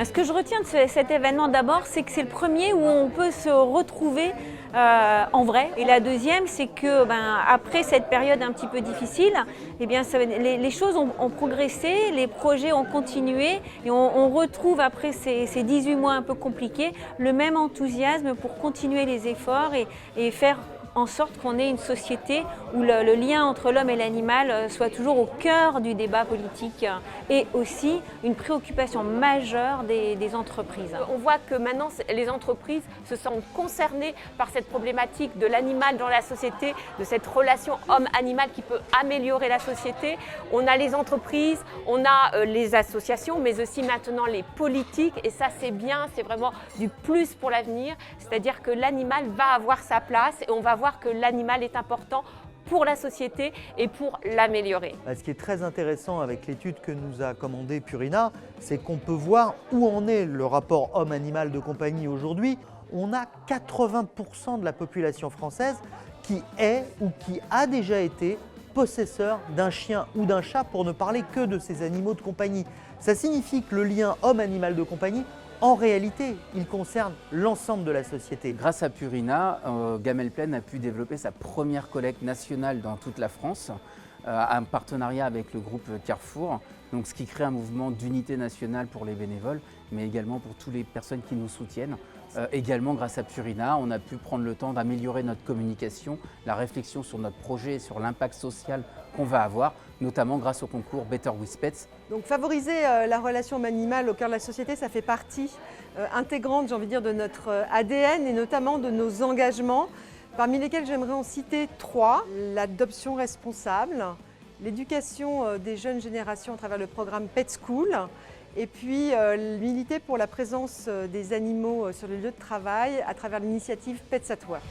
Ce que je retiens de cet événement d'abord, c'est que c'est le premier où on peut se retrouver en vrai. Et la deuxième, c'est que après cette période un petit peu difficile, eh bien, les choses ont progressé, les projets ont continué et on retrouve après ces 18 mois un peu compliqués le même enthousiasme pour continuer les efforts et faire en sorte qu'on ait une société où le lien entre l'homme et l'animal soit toujours au cœur du débat politique et aussi une préoccupation majeure des entreprises. On voit que maintenant les entreprises se sentent concernées par cette problématique de l'animal dans la société, de cette relation homme-animal qui peut améliorer la société. On a les entreprises, on a les associations, mais aussi maintenant les politiques, et ça c'est bien, c'est vraiment du plus pour l'avenir, c'est-à-dire que l'animal va avoir sa place et on va voir que l'animal est important pour la société et pour l'améliorer. Ce qui est très intéressant avec l'étude que nous a commandée Purina, c'est qu'on peut voir où en est le rapport homme-animal de compagnie aujourd'hui. On a 80% de la population française qui est ou qui a déjà été possesseur d'un chien ou d'un chat, pour ne parler que de ces animaux de compagnie. Ça signifie que le lien homme-animal de compagnie, en réalité, il concerne l'ensemble de la société. Grâce à Purina, Gamelle Plaine a pu développer sa première collecte nationale dans toute la France, en partenariat avec le groupe Carrefour, donc ce qui crée un mouvement d'unité nationale pour les bénévoles, mais également pour toutes les personnes qui nous soutiennent. Également, grâce à Purina, on a pu prendre le temps d'améliorer notre communication, la réflexion sur notre projet et sur l'impact social qu'on va avoir, notamment grâce au concours Better with Pets. Donc favoriser la relation homme-animal au cœur de la société, ça fait partie intégrante, j'ai envie de dire, de notre ADN et notamment de nos engagements, parmi lesquels j'aimerais en citer 3. L'adoption responsable, l'éducation des jeunes générations à travers le programme Pet School, et puis militer pour la présence des animaux sur les lieux de travail à travers l'initiative Pets at Work.